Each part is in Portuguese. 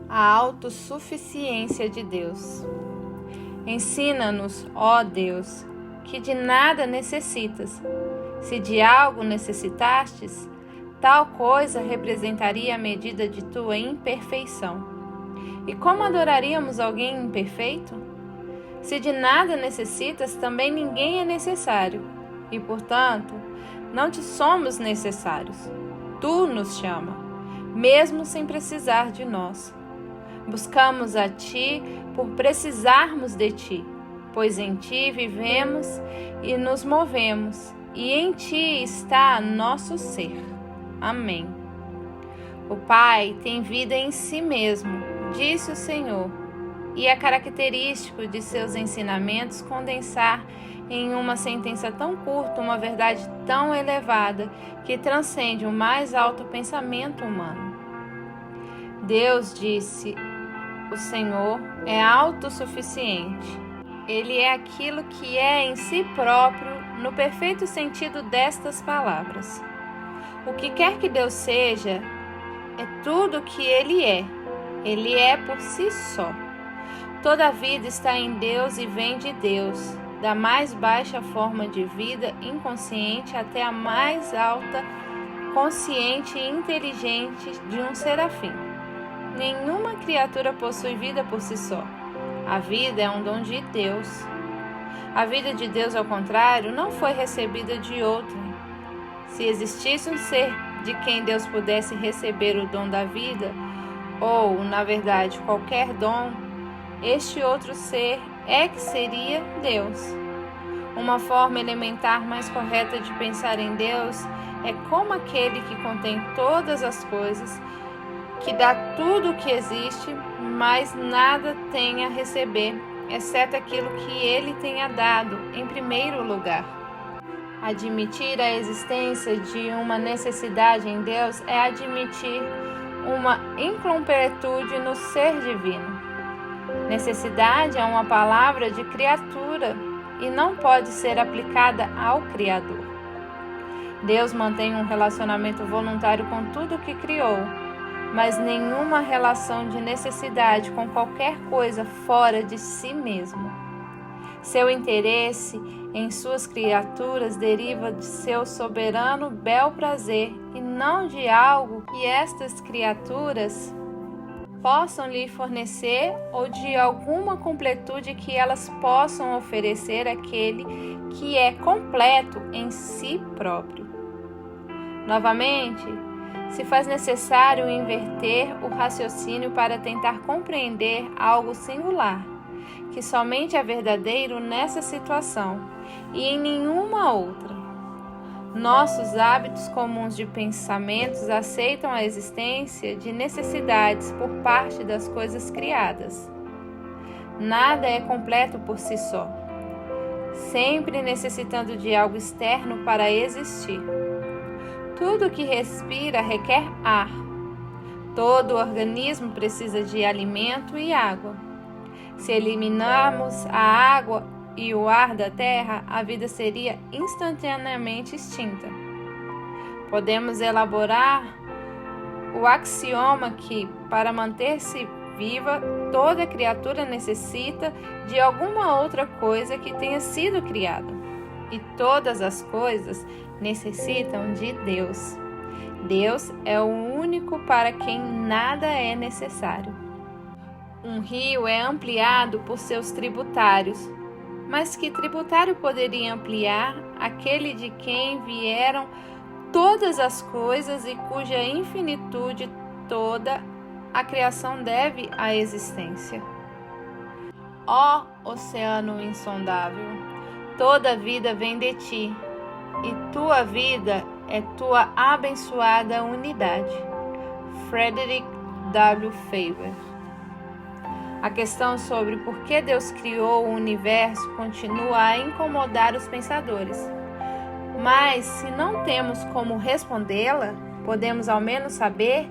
A autossuficiência de Deus. Ensina-nos, ó Deus, que de nada necessitas. Se de algo necessitastes, tal coisa representaria a medida de tua imperfeição. E como adoraríamos alguém imperfeito? Se de nada necessitas, também ninguém é necessário, e, portanto, não te somos necessários. Tu nos chama, mesmo sem precisar de nós. Buscamos a Ti por precisarmos de Ti, pois em Ti vivemos e nos movemos, e em Ti está nosso ser. Amém. O Pai tem vida em si mesmo, disse o Senhor, e é característico de seus ensinamentos condensar em uma sentença tão curta uma verdade tão elevada que transcende o mais alto pensamento humano. Deus, disse o Senhor, é autossuficiente. Ele é aquilo que é em si próprio, no perfeito sentido destas palavras. O que quer que Deus seja, é tudo o que Ele é. Ele é por si só. Toda a vida está em Deus e vem de Deus, da mais baixa forma de vida inconsciente até a mais alta, consciente e inteligente de um serafim. Nenhuma criatura possui vida por si só. A vida é um dom de Deus. A vida de Deus, ao contrário, não foi recebida de outro. Se existisse um ser de quem Deus pudesse receber o dom da vida, ou, na verdade, qualquer dom, este outro ser é que seria Deus. Uma forma elementar mais correta de pensar em Deus é como aquele que contém todas as coisas, que dá tudo o que existe, mas nada tem a receber, exceto aquilo que Ele tenha dado em primeiro lugar. Admitir a existência de uma necessidade em Deus é admitir uma incompletude no ser divino. Necessidade é uma palavra de criatura e não pode ser aplicada ao Criador. Deus mantém um relacionamento voluntário com tudo o que criou, mas nenhuma relação de necessidade com qualquer coisa fora de si mesmo. Seu interesse em suas criaturas deriva de seu soberano bel prazer e não de algo que estas criaturas possam lhe fornecer ou de alguma completude que elas possam oferecer àquele que é completo em si próprio. Novamente, se faz necessário inverter o raciocínio para tentar compreender algo singular, que somente é verdadeiro nessa situação e em nenhuma outra. Nossos hábitos comuns de pensamentos aceitam a existência de necessidades por parte das coisas criadas. Nada é completo por si só, sempre necessitando de algo externo para existir. Tudo que respira requer ar. Todo organismo precisa de alimento e água. Se eliminarmos a água e o ar da terra, a vida seria instantaneamente extinta. Podemos elaborar o axioma que, para manter-se viva, toda criatura necessita de alguma outra coisa que tenha sido criada. E todas as coisas necessitam de Deus. Deus é o único para quem nada é necessário. Um rio é ampliado por seus tributários, mas que tributário poderia ampliar aquele de quem vieram todas as coisas e cuja infinitude toda a criação deve à existência? Ó oceano insondável, toda a vida vem de ti, e tua vida é tua abençoada unidade. Frederick W. Faber. A questão sobre por que Deus criou o universo continua a incomodar os pensadores. Mas, se não temos como respondê-la, podemos ao menos saber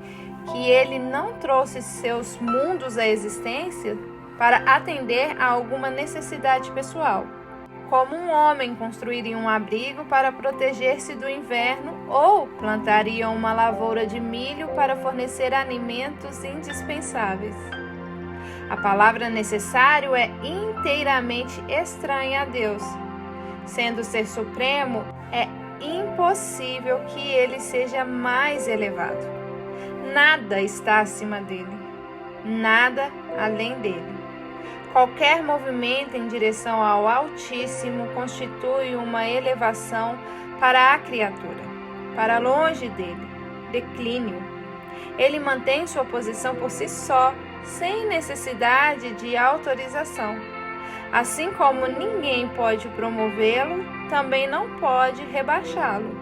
que Ele não trouxe seus mundos à existência para atender a alguma necessidade pessoal, como um homem construiria um abrigo para proteger-se do inverno ou plantaria uma lavoura de milho para fornecer alimentos indispensáveis. A palavra necessário é inteiramente estranha a Deus. Sendo o Ser Supremo, é impossível que ele seja mais elevado. Nada está acima dele, nada além dele. Qualquer movimento em direção ao Altíssimo constitui uma elevação para a criatura, para longe dele, declínio. Ele mantém sua posição por si só, sem necessidade de autorização. Assim como ninguém pode promovê-lo, também não pode rebaixá-lo.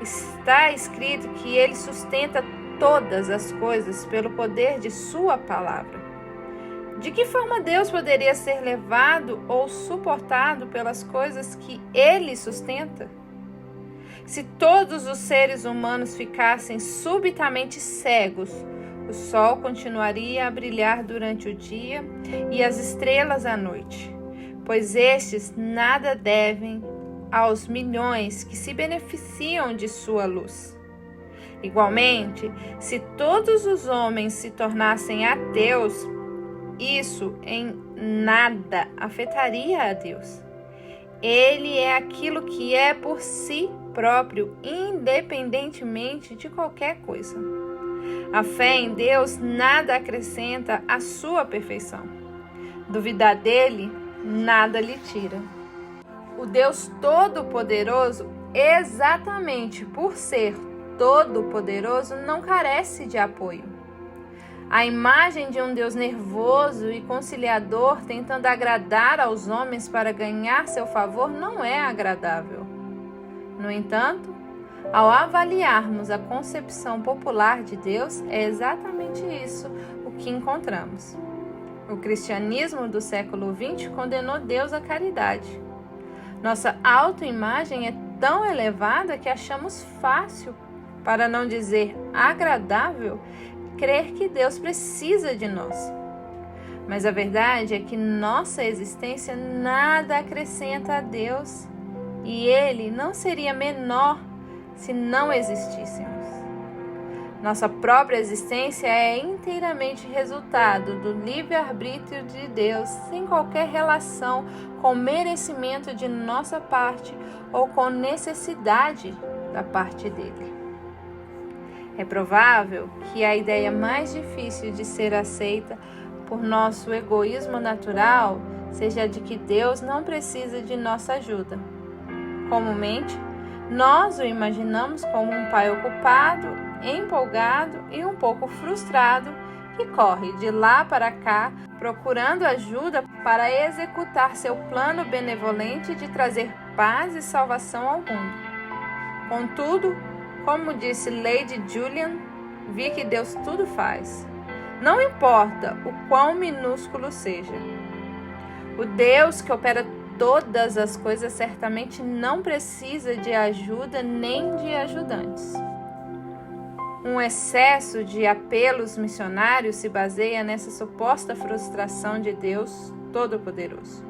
Está escrito que ele sustenta todas as coisas pelo poder de sua palavra. De que forma Deus poderia ser levado ou suportado pelas coisas que ele sustenta? Se todos os seres humanos ficassem subitamente cegos, o sol continuaria a brilhar durante o dia e as estrelas à noite, pois estes nada devem aos milhões que se beneficiam de sua luz. Igualmente, se todos os homens se tornassem ateus, isso em nada afetaria a Deus. Ele é aquilo que é por si próprio, independentemente de qualquer coisa. A fé em Deus nada acrescenta à sua perfeição. Duvidar dele, nada lhe tira. O Deus Todo-Poderoso, exatamente por ser Todo-Poderoso, não carece de apoio. A imagem de um Deus nervoso e conciliador tentando agradar aos homens para ganhar seu favor não é agradável. No entanto, ao avaliarmos a concepção popular de Deus, é exatamente isso o que encontramos. O cristianismo do século XX condenou Deus à caridade. Nossa autoimagem é tão elevada que achamos fácil, para não dizer agradável, crer que Deus precisa de nós. Mas a verdade é que nossa existência nada acrescenta a Deus e Ele não seria menor se não existíssemos. Nossa própria existência é inteiramente resultado do livre-arbítrio de Deus, sem qualquer relação com merecimento de nossa parte ou com necessidade da parte dele. É provável que a ideia mais difícil de ser aceita por nosso egoísmo natural seja a de que Deus não precisa de nossa ajuda. Comumente, nós o imaginamos como um pai ocupado, empolgado e um pouco frustrado que corre de lá para cá procurando ajuda para executar seu plano benevolente de trazer paz e salvação ao mundo. Contudo, como disse Lady Julian, vi que Deus tudo faz. Não importa o quão minúsculo seja. O Deus que opera todas as coisas certamente não precisa de ajuda nem de ajudantes. Um excesso de apelos missionários se baseia nessa suposta frustração de Deus Todo-Poderoso.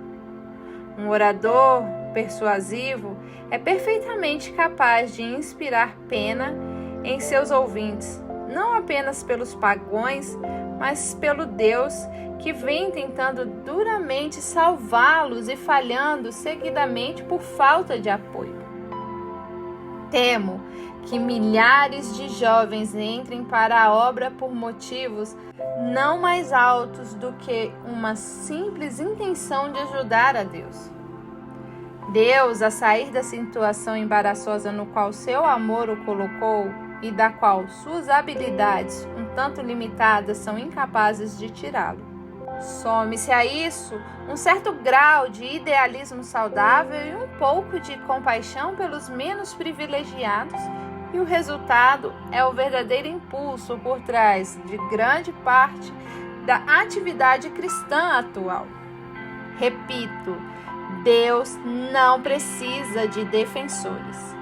Um orador persuasivo é perfeitamente capaz de inspirar pena em seus ouvintes, não apenas pelos pagões, mas pelo Deus que vem tentando duramente salvá-los e falhando seguidamente por falta de apoio. Temo que milhares de jovens entrem para a obra por motivos não mais altos do que uma simples intenção de ajudar a Deus. Deus, a sair da situação embaraçosa no qual seu amor o colocou e da qual suas habilidades, um tanto limitadas, são incapazes de tirá-lo. Some-se a isso um certo grau de idealismo saudável e um pouco de compaixão pelos menos privilegiados, e o resultado é o verdadeiro impulso por trás de grande parte da atividade cristã atual. Repito, Deus não precisa de defensores.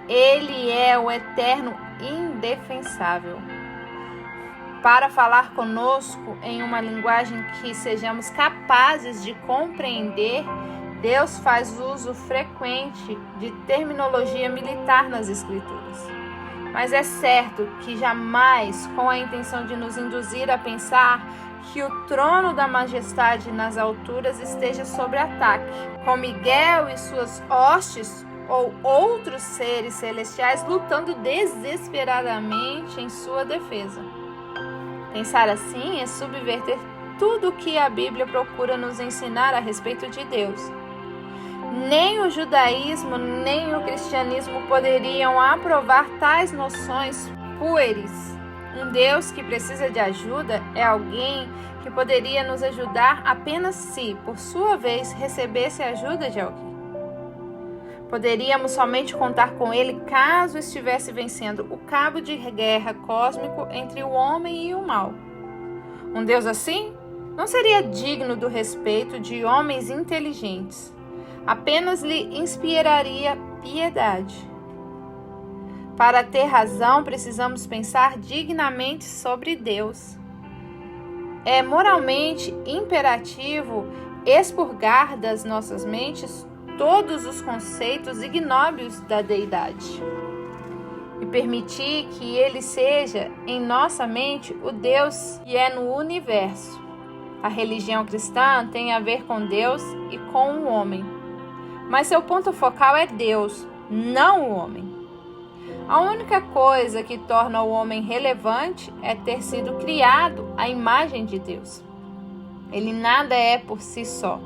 Ele é o eterno indefensável. Para falar conosco em uma linguagem que sejamos capazes de compreender, Deus faz uso frequente de terminologia militar nas Escrituras. Mas é certo que jamais com a intenção de nos induzir a pensar que o trono da majestade nas alturas esteja sob ataque, com Miguel e suas hostes ou outros seres celestiais lutando desesperadamente em sua defesa. Pensar assim é subverter tudo o que a Bíblia procura nos ensinar a respeito de Deus. Nem o judaísmo nem o cristianismo poderiam aprovar tais noções pueris. Um Deus que precisa de ajuda é alguém que poderia nos ajudar apenas se, por sua vez, recebesse a ajuda de alguém. Poderíamos somente contar com ele caso estivesse vencendo o cabo de guerra cósmico entre o homem e o mal. Um Deus assim não seria digno do respeito de homens inteligentes. Apenas lhe inspiraria piedade. Para ter razão, precisamos pensar dignamente sobre Deus. É moralmente imperativo expurgar das nossas mentes todos os conceitos ignóbios da deidade e permitir que ele seja em nossa mente o Deus que é no universo. A religião cristã tem a ver com Deus e com o homem, mas seu ponto focal é Deus, não o homem. A única coisa que torna o homem relevante é ter sido criado à imagem de Deus. Ele nada é por si só.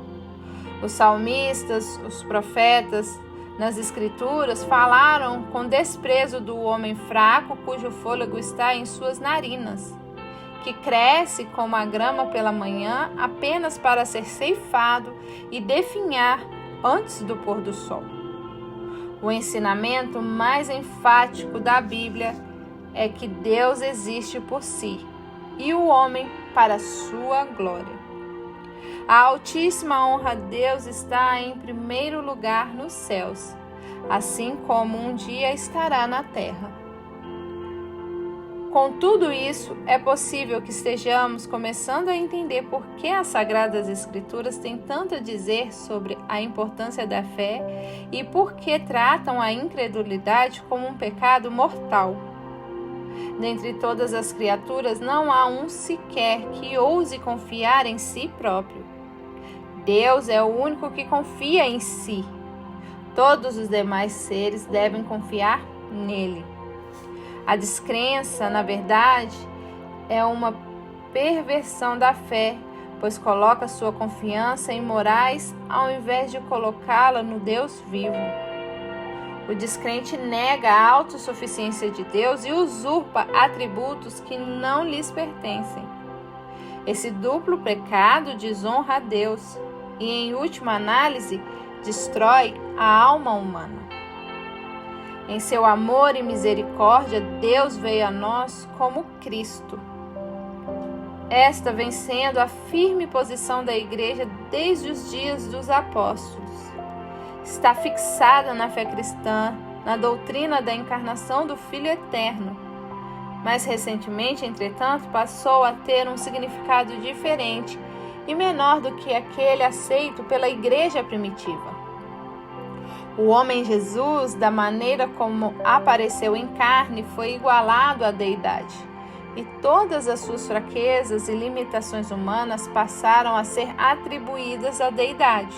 Os salmistas, os profetas, nas Escrituras, falaram com desprezo do homem fraco cujo fôlego está em suas narinas, que cresce como a grama pela manhã apenas para ser ceifado e definhar antes do pôr do sol. O ensinamento mais enfático da Bíblia é que Deus existe por si e o homem para sua glória. A altíssima honra a Deus está em primeiro lugar nos céus, assim como um dia estará na terra. Com tudo isso, é possível que estejamos começando a entender por que as Sagradas Escrituras têm tanto a dizer sobre a importância da fé e por que tratam a incredulidade como um pecado mortal. Dentre todas as criaturas, não há um sequer que ouse confiar em si próprio. Deus é o único que confia em si. Todos os demais seres devem confiar nele. A descrença, na verdade, é uma perversão da fé, pois coloca sua confiança em morais ao invés de colocá-la no Deus vivo. O descrente nega a autossuficiência de Deus e usurpa atributos que não lhes pertencem. Esse duplo pecado desonra a Deus e, em última análise, destrói a alma humana. Em seu amor e misericórdia, Deus veio a nós como Cristo. Esta vem sendo a firme posição da Igreja desde os dias dos apóstolos. Está fixada na fé cristã, na doutrina da encarnação do Filho Eterno. Mais recentemente, entretanto, passou a ter um significado diferente e menor do que aquele aceito pela Igreja primitiva. O homem Jesus, da maneira como apareceu em carne, foi igualado à deidade, e todas as suas fraquezas e limitações humanas passaram a ser atribuídas à deidade.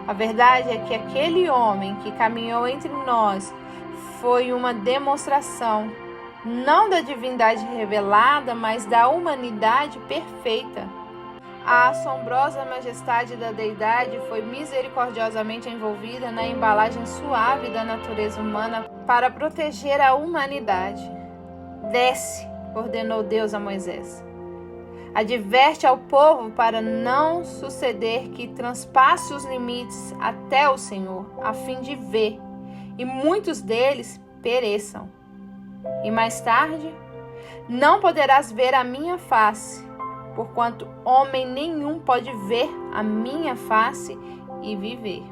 A verdade é que aquele homem que caminhou entre nós foi uma demonstração, não da divindade revelada, mas da humanidade perfeita. A assombrosa majestade da deidade foi misericordiosamente envolvida na embalagem suave da natureza humana para proteger a humanidade. Desce, ordenou Deus a Moisés. Adverte ao povo para não suceder que transpasse os limites até o Senhor, a fim de ver, e muitos deles pereçam. E mais tarde, não poderás ver a minha face, porquanto homem nenhum pode ver a minha face e viver.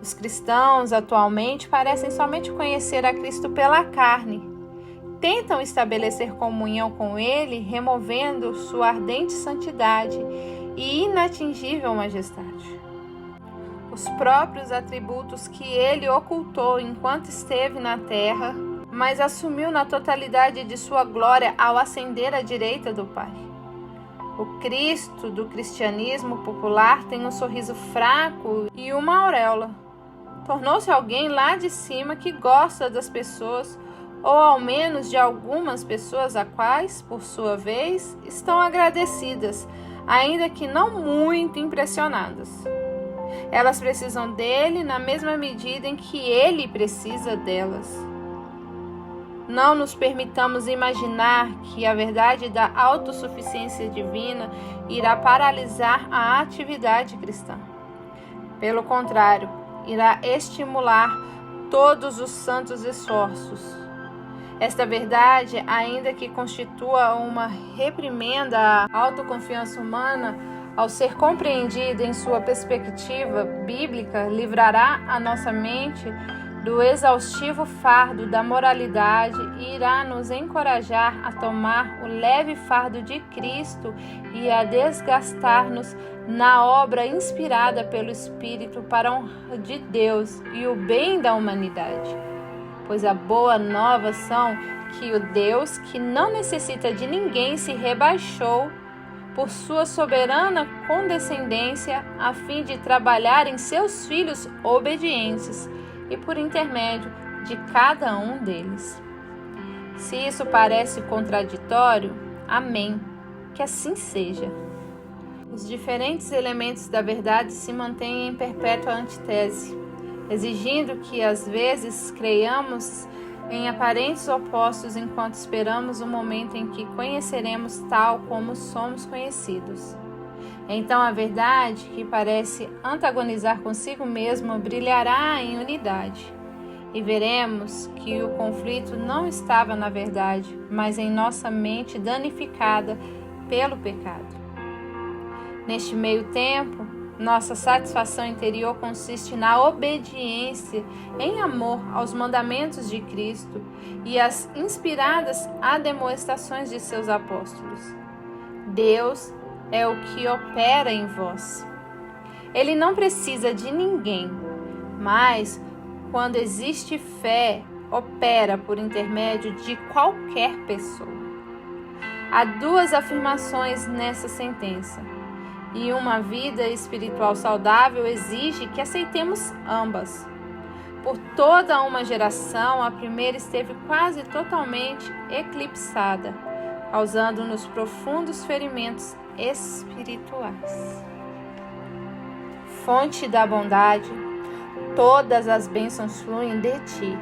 Os cristãos atualmente parecem somente conhecer a Cristo pela carne. Tentam estabelecer comunhão com Ele, removendo sua ardente santidade e inatingível majestade. os próprios atributos que ele ocultou enquanto esteve na terra, mas assumiu na totalidade de sua glória ao ascender à direita do Pai. O Cristo do cristianismo popular tem um sorriso fraco e uma auréola. Tornou-se alguém lá de cima que gosta das pessoas, ou ao menos de algumas pessoas a quais, por sua vez, estão agradecidas, ainda que não muito impressionadas. Elas precisam dele na mesma medida em que ele precisa delas. Não nos permitamos imaginar que a verdade da autossuficiência divina irá paralisar a atividade cristã. Pelo contrário, irá estimular todos os santos esforços. Esta verdade, ainda que constitua uma reprimenda à autoconfiança humana, ao ser compreendida em sua perspectiva bíblica, livrará a nossa mente do exaustivo fardo da moralidade e irá nos encorajar a tomar o leve fardo de Cristo e a desgastar-nos na obra inspirada pelo Espírito para a honra de Deus e o bem da humanidade. Pois a boa nova são que o Deus que não necessita de ninguém se rebaixou por sua soberana condescendência a fim de trabalhar em seus filhos obedientes e por intermédio de cada um deles. Se isso parece contraditório, amém, que assim seja. Os diferentes elementos da verdade se mantêm em perpétua antítese, exigindo que às vezes creiamos em aparentes opostos enquanto esperamos o momento em que conheceremos tal como somos conhecidos. Então a verdade, que parece antagonizar consigo mesma, brilhará em unidade. E veremos que o conflito não estava na verdade, mas em nossa mente danificada pelo pecado. Neste meio tempo, nossa satisfação interior consiste na obediência em amor aos mandamentos de Cristo e às inspiradas admoestações de seus apóstolos. Deus é o que opera em vós. Ele não precisa de ninguém, mas, quando existe fé, opera por intermédio de qualquer pessoa. Há duas afirmações nessa sentença, e uma vida espiritual saudável exige que aceitemos ambas. Por toda uma geração, a primeira esteve quase totalmente eclipsada, causando-nos profundos ferimentos espirituais. Fonte da bondade, todas as bênçãos fluem de ti.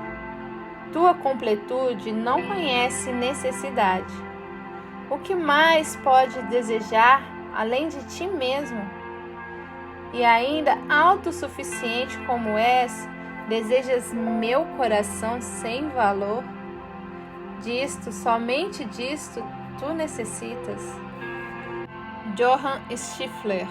Tua completude não conhece necessidade. O que mais pode desejar além de ti mesmo? E ainda autossuficiente como és, desejas meu coração sem valor? Somente disto, tu necessitas. Johann Stifler.